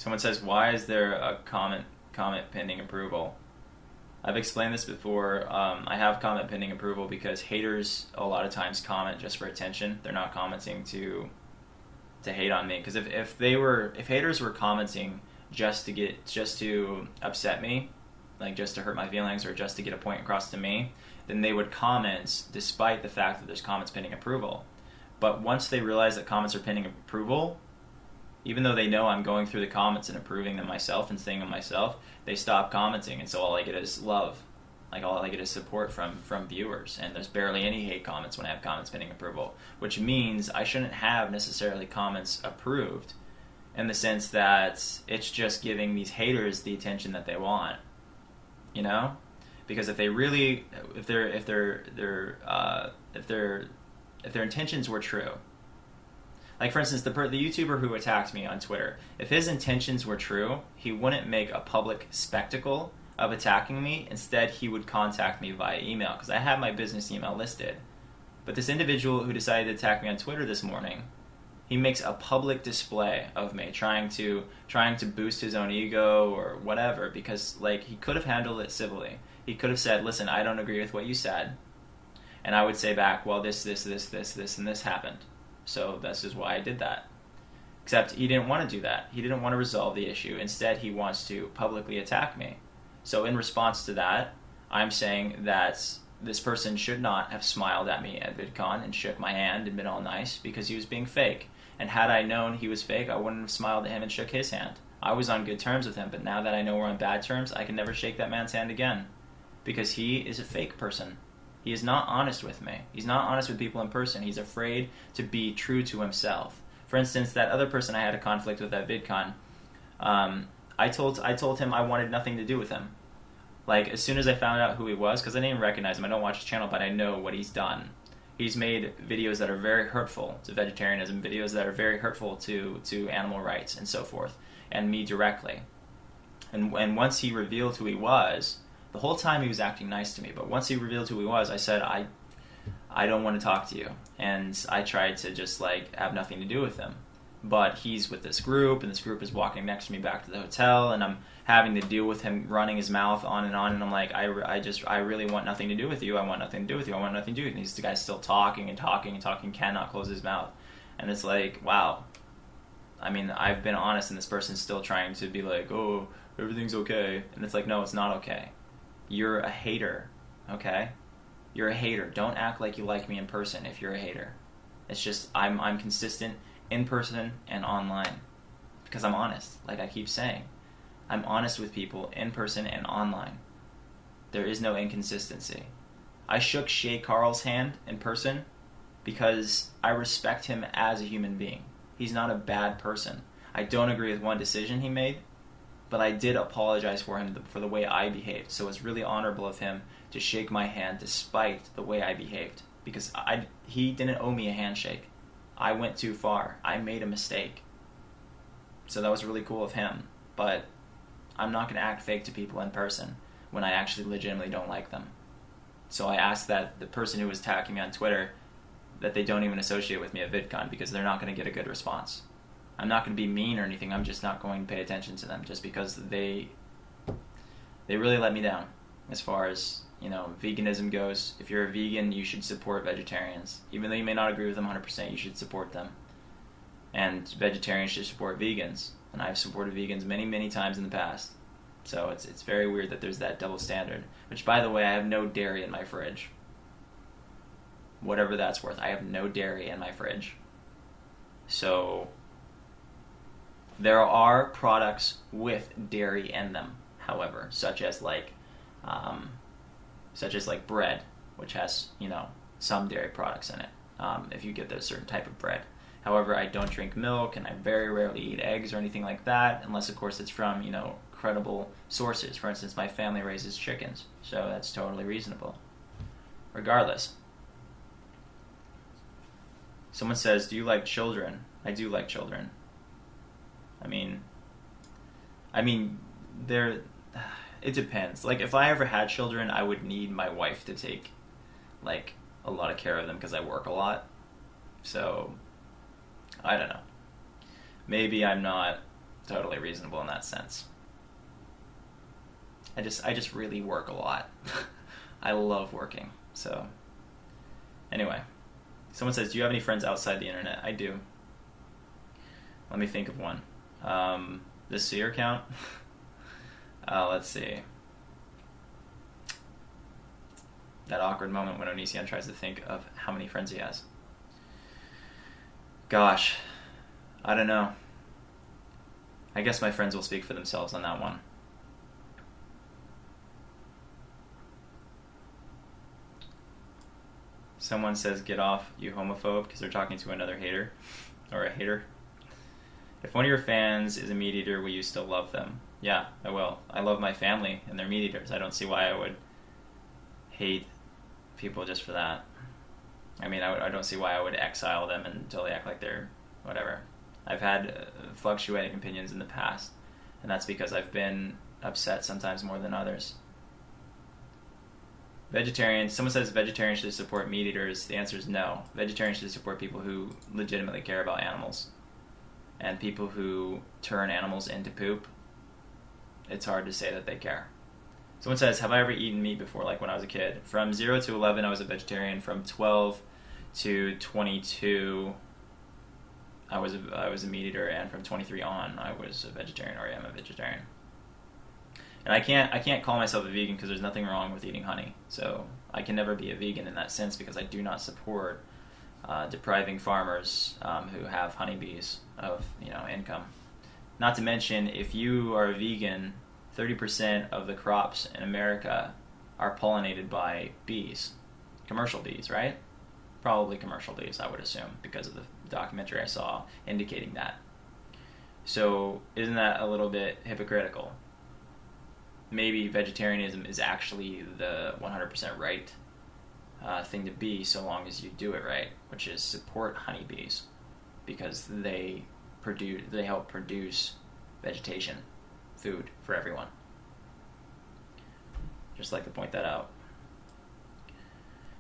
Someone says, why is there a comment pending approval? I've explained this before. I have comment pending approval because haters a lot of times comment just for attention. They're not commenting to hate on me. Because if haters were commenting just to upset me, like just to hurt my feelings or just to get a point across to me, then they would comment despite the fact that there's comments pending approval. But once they realize that comments are pending approval, even though they know I'm going through the comments and approving them myself and saying them myself, they stop commenting, and so all I get is love. Like, all I get is support from viewers, and there's barely any hate comments when I have comments pending approval, which means I shouldn't have necessarily comments approved in the sense that it's just giving these haters the attention that they want, you know? Because if their intentions were true, like, for instance, the YouTuber who attacked me on Twitter, if his intentions were true, he wouldn't make a public spectacle of attacking me. Instead, he would contact me via email, because I have my business email listed. But this individual who decided to attack me on Twitter this morning, he makes a public display of me, trying to boost his own ego or whatever, because, like, he could have handled it civilly. He could have said, listen, I don't agree with what you said. And I would say back, well, this, and this happened. So this is why I did that. Except he didn't want to do that. He didn't want to resolve the issue. Instead, he wants to publicly attack me. So in response to that, I'm saying that this person should not have smiled at me at VidCon and shook my hand and been all nice, because he was being fake. And had I known he was fake, I wouldn't have smiled at him and shook his hand. I was on good terms with him, but now that I know we're on bad terms, I can never shake that man's hand again. Because he is a fake person. He is not honest with me. He's not honest with people in person. He's afraid to be true to himself. For instance, that other person I had a conflict with at VidCon, I told him I wanted nothing to do with him. Like, as soon as I found out who he was, because I didn't even recognize him, I don't watch his channel, but I know what he's done. He's made videos that are very hurtful to vegetarianism, videos that are very hurtful to animal rights and so forth, and me directly. And once he revealed who he was, the whole time he was acting nice to me, but once he revealed who he was, I said, I don't want to talk to you. And I tried to just, like, have nothing to do with him. But he's with this group, and this group is walking next to me back to the hotel, and I'm having to deal with him running his mouth on, and I'm like, I really want nothing to do with you. I want nothing to do with you. I want nothing to do with you. And these guys still talking, cannot close his mouth. And it's like, wow. I mean, I've been honest, and this person's still trying to be like, oh, everything's okay. And it's like, no, it's not okay. You're a hater, okay? You're a hater. Don't act like you like me in person if you're a hater. It's just, I'm consistent in person and online, because I'm honest, like I keep saying. I'm honest with people in person and online. There is no inconsistency. I shook Shay Carl's hand in person because I respect him as a human being. He's not a bad person. I don't agree with one decision he made, but I did apologize for him for the way I behaved. So it's really honorable of him to shake my hand despite the way I behaved, because he didn't owe me a handshake. I went too far. I made a mistake. So that was really cool of him. But I'm not going to act fake to people in person when I actually legitimately don't like them. So I asked that the person who was attacking me on Twitter, that they don't even associate with me at VidCon, because they're not going to get a good response. I'm not going to be mean or anything. I'm just not going to pay attention to them, just because they really let me down as far as, veganism goes. If you're a vegan, you should support vegetarians. Even though you may not agree with them 100%, you should support them. And vegetarians should support vegans. And I've supported vegans many, many times in the past. So it's very weird that there's that double standard. Which, by the way, I have no dairy in my fridge. Whatever that's worth. I have no dairy in my fridge. So there are products with dairy in them, however, such as bread, which has, some dairy products in it, if you get a certain type of bread. However, I don't drink milk, and I very rarely eat eggs or anything like that, unless, of course, it's from, credible sources. For instance, my family raises chickens, so that's totally reasonable. Regardless. Someone says, do you like children? I do like children. I mean, it depends. Like, if I ever had children, I would need my wife to take, a lot of care of them, because I work a lot. So, I don't know. Maybe I'm not totally reasonable in that sense. I just really work a lot. I love working. So anyway, someone says, do you have any friends outside the internet? I do. Let me think of one. The Seer count? Let's see. That awkward moment when Onision tries to think of how many friends he has. Gosh, I don't know. I guess my friends will speak for themselves on that one. Someone says, get off, you homophobe, because they're talking to another hater, or a hater. If one of your fans is a meat eater, will you still love them? Yeah, I will. I love my family and their meat eaters. I don't see why I would hate people just for that. I mean, I don't see why I would exile them until they act like they're whatever. I've had fluctuating opinions in the past, and that's because I've been upset sometimes more than others. Vegetarians, someone says vegetarians should support meat eaters. The answer is no. Vegetarians should support people who legitimately care about animals. And people who turn animals into poop, it's hard to say that they care. Someone says, have I ever eaten meat before, like when I was a kid? From 0 to 11, I was a vegetarian. From 12 to 22, I was a meat eater. And from 23 on, I was a vegetarian, or I am a vegetarian. And I can't call myself a vegan because there's nothing wrong with eating honey. So I can never be a vegan in that sense because I do not support depriving farmers who have honeybees of income. Not to mention, if you are a vegan, 30% of the crops in America are pollinated by bees, commercial bees, right? Probably commercial bees, I would assume, because of the documentary I saw indicating that. So isn't that a little bit hypocritical? Maybe vegetarianism is actually the 100% right thing to be, so long as you do it right, which is support honeybees, because they help produce vegetation, food for everyone. Just like to point that out.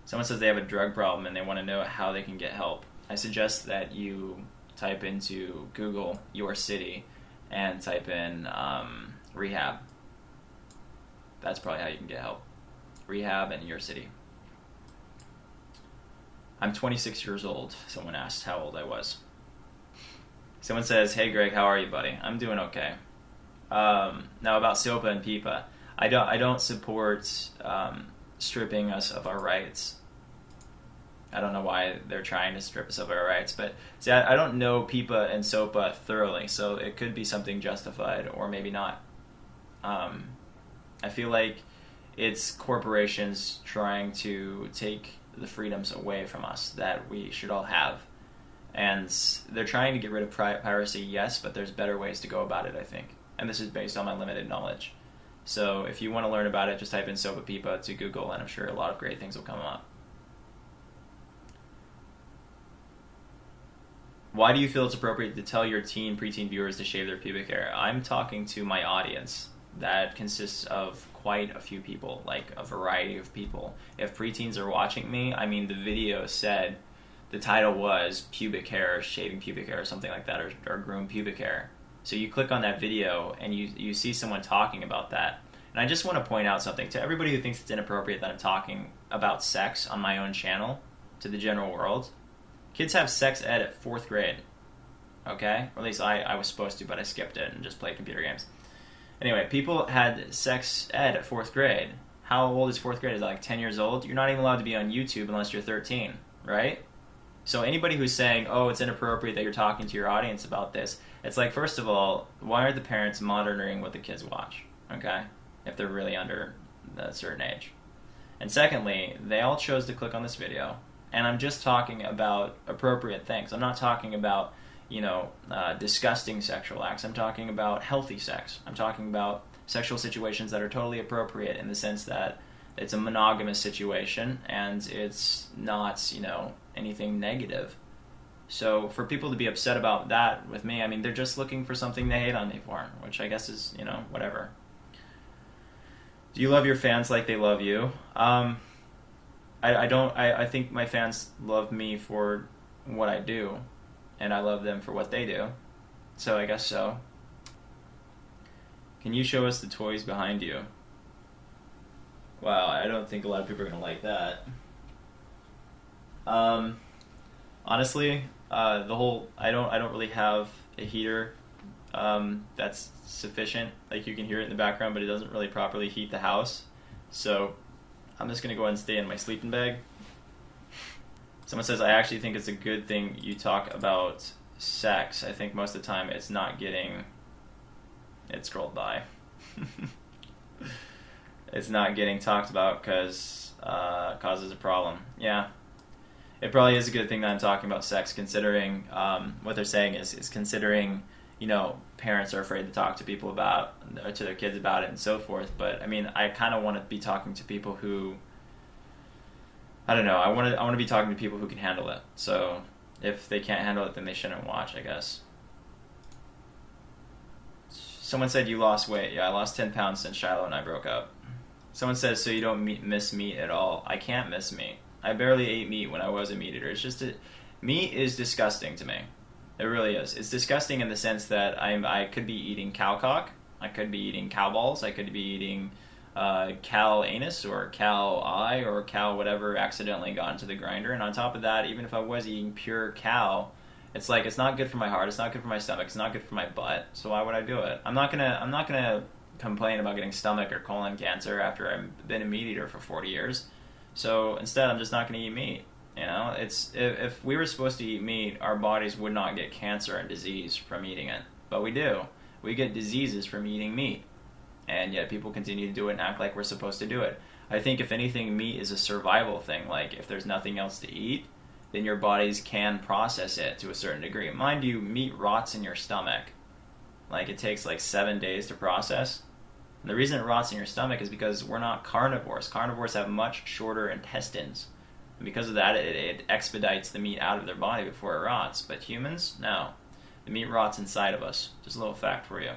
Someone says they have a drug problem and they want to know how they can get help. I suggest that you type into Google your city and type in rehab. That's probably how you can get help. Rehab and your city. I'm 26 years old. Someone asked how old I was. Someone says, hey Greg, how are you, buddy? I'm doing okay. Now about SOPA and PIPA. I don't support stripping us of our rights. I don't know why they're trying to strip us of our rights, but see, I don't know PIPA and SOPA thoroughly, so it could be something justified or maybe not. I feel like it's corporations trying to take the freedoms away from us that we should all have. And they're trying to get rid of piracy, yes, but there's better ways to go about it, I think. And this is based on my limited knowledge. So if you want to learn about it, just type in SOPA PIPA to Google, and I'm sure a lot of great things will come up. Why do you feel it's appropriate to tell your preteen viewers to shave their pubic hair? I'm talking to my audience that consists of quite a few people, like a variety of people. If preteens are watching me, I mean, the video said, the title was pubic hair, shaving pubic hair, or something like that, or groom pubic hair. So you click on that video and you see someone talking about that. And I just want to point out something to everybody who thinks it's inappropriate that I'm talking about sex on my own channel to the general world. Kids have sex ed at 4th grade, okay? Or at least I was supposed to, but I skipped it and just played computer games. Anyway, people had sex ed at 4th grade. How old is 4th grade? Is that like 10 years old? You're not even allowed to be on YouTube unless you're 13, right? So anybody who's saying, oh, it's inappropriate that you're talking to your audience about this, it's like, first of all, why are the parents monitoring what the kids watch, okay? If they're really under a certain age. And secondly, they all chose to click on this video, and I'm just talking about appropriate things. I'm not talking about, disgusting sexual acts. I'm talking about healthy sex. I'm talking about sexual situations that are totally appropriate in the sense that it's a monogamous situation and it's not, anything negative. So for people to be upset about that with me, I mean, they're just looking for something to hate on me for, which I guess is, whatever. Do you love your fans like they love you? I don't. I think my fans love me for what I do, and I love them for what they do. So I guess so. Can you show us the toys behind you? Wow, I don't think a lot of people are gonna like that. Honestly, the whole I don't really have a heater that's sufficient. Like you can hear it in the background, but it doesn't really properly heat the house. So I'm just gonna go ahead and stay in my sleeping bag. Someone says, I actually think it's a good thing you talk about sex. I think most of the time it's not getting... It scrolled by. It's not getting talked about because causes a problem. Yeah. It probably is a good thing that I'm talking about sex, considering what they're saying is considering, you know, parents are afraid to talk to people about, or to their kids about it and so forth. But, I mean, I kind of want to be talking to people who... I don't know. I want to be talking to people who can handle it. So if they can't handle it, then they shouldn't watch, I guess. Someone said you lost weight. Yeah, I lost 10 pounds since Shiloh and I broke up. Someone says, so you don't miss meat at all. I can't miss meat. I barely ate meat when I was a meat eater. It's just meat is disgusting to me. It really is. It's disgusting in the sense that I could be eating cow cock. I could be eating cow balls. I could be eating... cow anus or cow eye or cow whatever accidentally got into the grinder, and on top of that, even if I was eating pure cow, it's like it's not good for my heart, it's not good for my stomach, it's not good for my butt. So why would I do it? I'm not gonna complain about getting stomach or colon cancer after I've been a meat eater for 40 years. So instead, I'm just not gonna eat meat. You know, it's if we were supposed to eat meat, our bodies would not get cancer and disease from eating it, but we do. We get diseases from eating meat. And yet people continue to do it and act like we're supposed to do it. I think if anything, meat is a survival thing. Like if there's nothing else to eat, then your bodies can process it to a certain degree. Mind you, meat rots in your stomach. Like it takes like 7 days to process. And the reason it rots in your stomach is because we're not carnivores. Carnivores have much shorter intestines. And because of that, it expedites the meat out of their body before it rots. But humans, no. The meat rots inside of us. Just a little fact for you.